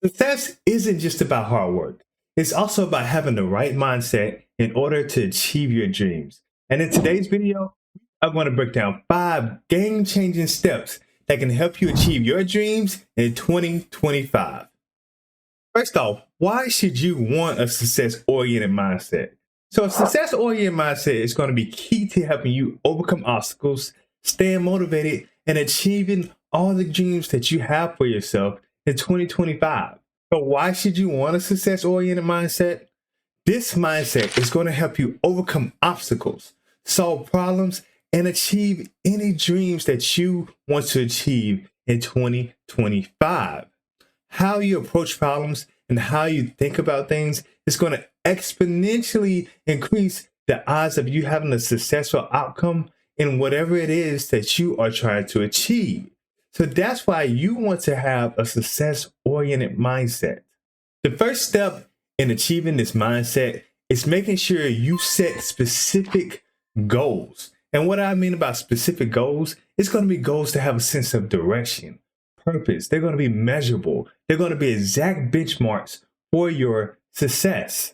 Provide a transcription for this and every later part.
Success isn't just about hard work. It's also about having the right mindset in order to achieve your dreams. And in today's video, I'm going to break down 5 game-changing steps that can help you achieve your dreams in 2025. First off, why should you want a success-oriented mindset? So a success-oriented mindset is going to be key to helping you overcome obstacles, staying motivated, and achieving all the dreams that you have for yourself in 2025. So why should you want a success-oriented mindset? This mindset is going to help you overcome obstacles, solve problems, and achieve any dreams that you want to achieve in 2025. How you approach problems and how you think about things is going to exponentially increase the odds of you having a successful outcome in whatever it is that you are trying to achieve. So that's why you want to have a success-oriented mindset. The first step in achieving this mindset is making sure you set specific goals. And what I mean about specific goals, it's going to be goals that have a sense of direction, purpose. They're going to be measurable. They're going to be exact benchmarks for your success.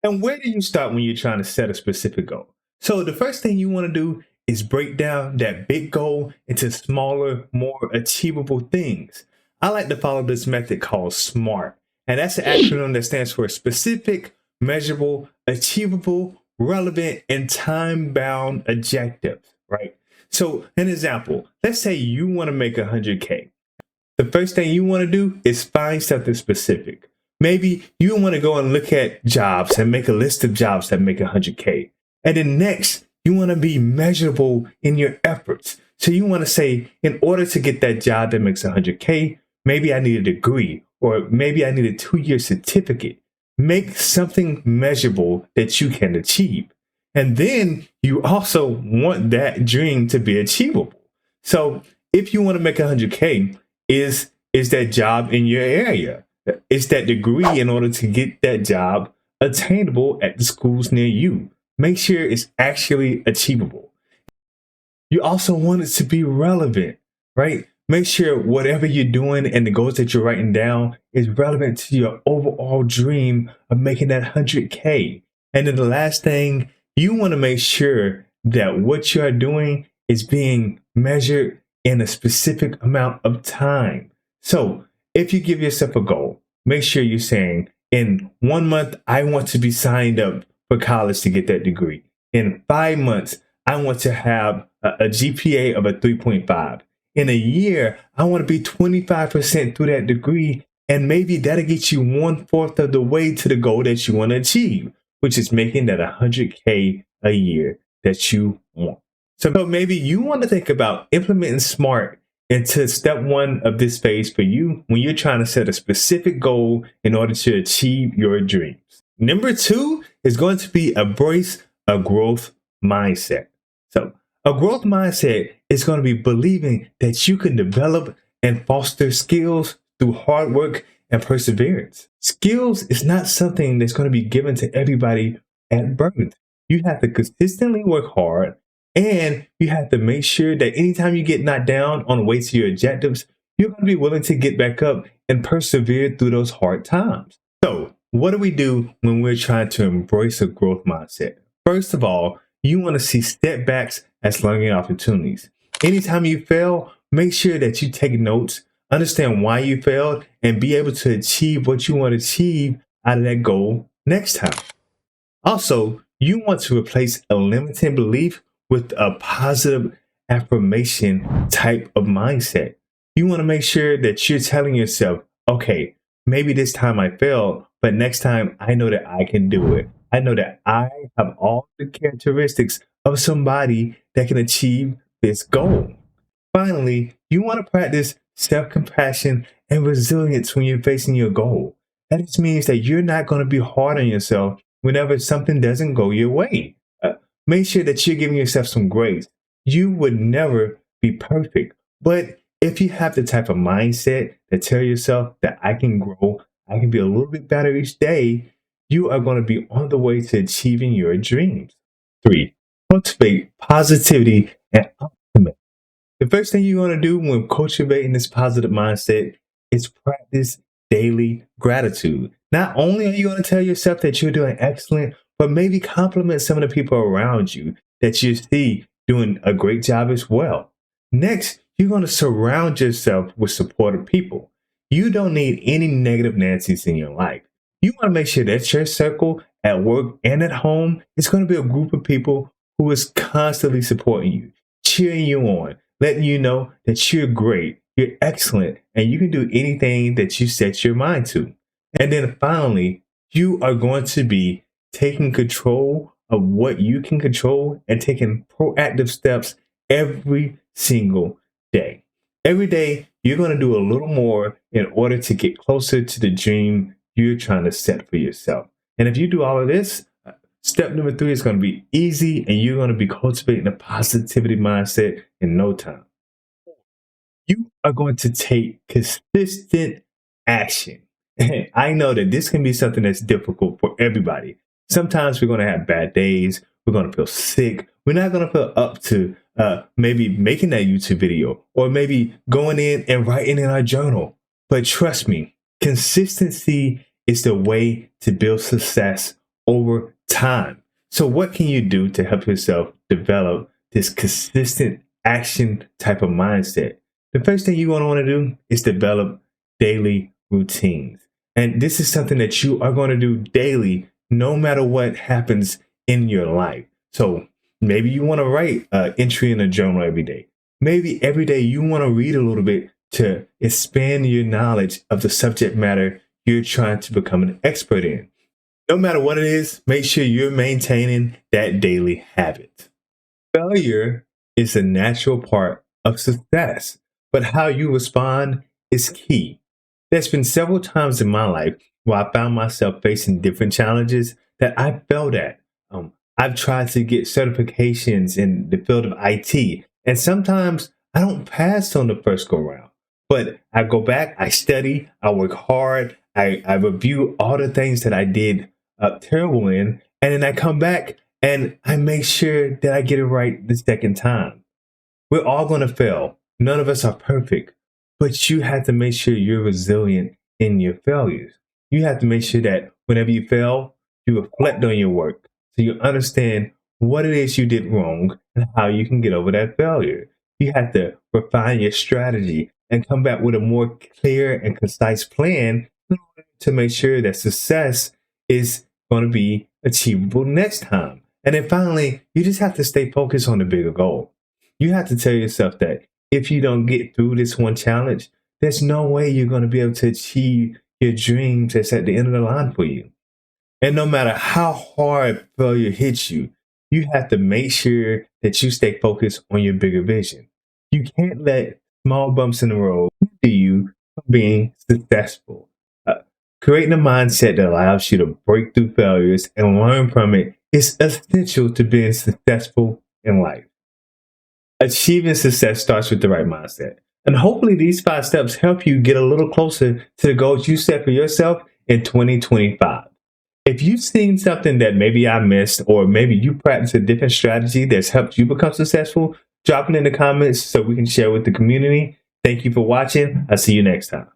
And where do you start when you're trying to set a specific goal? So the first thing you want to do is break down that big goal into smaller, more achievable things. I like to follow this method called SMART. And that's an acronym that stands for specific, measurable, achievable, relevant, and time-bound objectives, right? So an example, let's say you want to make 100K. The first thing you want to do is find something specific. Maybe you want to go and look at jobs and make a list of jobs that make 100K. And then next, you want to be measurable in your efforts. So you want to say, in order to get that job that makes 100K, maybe I need a degree, or maybe I need a 2-year certificate. Make something measurable that you can achieve. And then you also want that dream to be achievable. So if you want to make 100K, is that job in your area? Is that degree in order to get that job attainable at the schools near you? Make sure it's actually achievable. You also want it to be relevant, right? Make sure whatever you're doing and the goals that you're writing down is relevant to your overall dream of making that 100K. And then the last thing, you want to make sure that what you are doing is being measured in a specific amount of time. So if you give yourself a goal, make sure you're saying, in 1 month, I want to be signed up for college to get that degree. In 5 months, I want to have a GPA of a 3.5. In a year, I want to be 25% through that degree, and maybe that'll get you 1/4 of the way to the goal that you want to achieve, which is making that 100K a year that you want. So maybe you want to think about implementing SMART into step 1 of this phase for you when you're trying to set a specific goal in order to achieve your dreams. Number 2 is going to be embrace a growth mindset. So a growth mindset is going to be believing that you can develop and foster skills through hard work and perseverance. Skills is not something that's going to be given to everybody at birth. You have to consistently work hard, and you have to make sure that anytime you get knocked down on the way to your objectives, you're going to be willing to get back up and persevere through those hard times. So what do we do when we're trying to embrace a growth mindset? First of all, you want to see setbacks as learning opportunities. Anytime you fail, make sure that you take notes, understand why you failed, and be able to achieve what you want to achieve out of that goal next time. Also, you want to replace a limiting belief with a positive affirmation type of mindset. You want to make sure that you're telling yourself, okay, maybe this time I failed, but next time I know that I can do it. I know that I have all the characteristics of somebody that can achieve this goal. Finally, you want to practice self-compassion and resilience when you're facing your goal. That just means that you're not going to be hard on yourself whenever something doesn't go your way. Make sure that you're giving yourself some grace. You would never be perfect, but if you have the type of mindset that tell yourself that I can grow, I can be a little bit better each day, you are going to be on the way to achieving your dreams. 3, cultivate positivity and optimism. The first thing you want to do when cultivating this positive mindset is practice daily gratitude. Not only are you going to tell yourself that you're doing excellent, but maybe compliment some of the people around you that you see doing a great job as well. Next, you're going to surround yourself with supportive people. You don't need any negative Nancy's in your life. You want to make sure that your circle at work and at home is going to be a group of people who is constantly supporting you, cheering you on, letting you know that you're great, you're excellent, and you can do anything that you set your mind to. And then finally, you are going to be taking control of what you can control and taking proactive steps every single day. Every day, you're going to do a little more in order to get closer to the dream you're trying to set for yourself. And if you do all of this, step number 3 is going to be easy, and you're going to be cultivating a positivity mindset in no time. You are going to take consistent action. I know that this can be something that's difficult for everybody. Sometimes we're going to have bad days. We're going to feel sick. We're not going to feel up to maybe making that YouTube video or maybe going in and writing in our journal. But trust me, consistency is the way to build success over time. So what can you do to help yourself develop this consistent action type of mindset? The first thing you're going to want to do is develop daily routines. And this is something that you are going to do daily, no matter what happens in your life. So maybe you want to write an entry in a journal every day. Maybe every day you want to read a little bit to expand your knowledge of the subject matter you're trying to become an expert in. No matter what it is, make sure you're maintaining that daily habit. Failure is a natural part of success, but how you respond is key. There's been several times in my life where I found myself facing different challenges that I failed at. I've tried to get certifications in the field of IT, and sometimes I don't pass on the first go round. But I go back, I study, I work hard, I review all the things that I did terrible in, and then I come back and I make sure that I get it right the second time. We're all going to fail. None of us are perfect, but you have to make sure you're resilient in your failures. You have to make sure that whenever you fail, you reflect on your work so you understand what it is you did wrong and how you can get over that failure. You have to refine your strategy and come back with a more clear and concise plan to make sure that success is going to be achievable next time. And then finally, you just have to stay focused on the bigger goal. You have to tell yourself that if you don't get through this one challenge, there's no way you're going to be able to achieve your dreams that's at the end of the line for you. And no matter how hard failure hits you, you have to make sure that you stay focused on your bigger vision. You can't let small bumps in the road hinder you from being successful. Creating a mindset that allows you to break through failures and learn from it is essential to being successful in life. Achieving success starts with the right mindset. And hopefully these 5 steps help you get a little closer to the goals you set for yourself in 2025. If you've seen something that maybe I missed, or maybe you practice a different strategy that's helped you become successful, drop it in the comments so we can share with the community. Thank you for watching. I'll see you next time.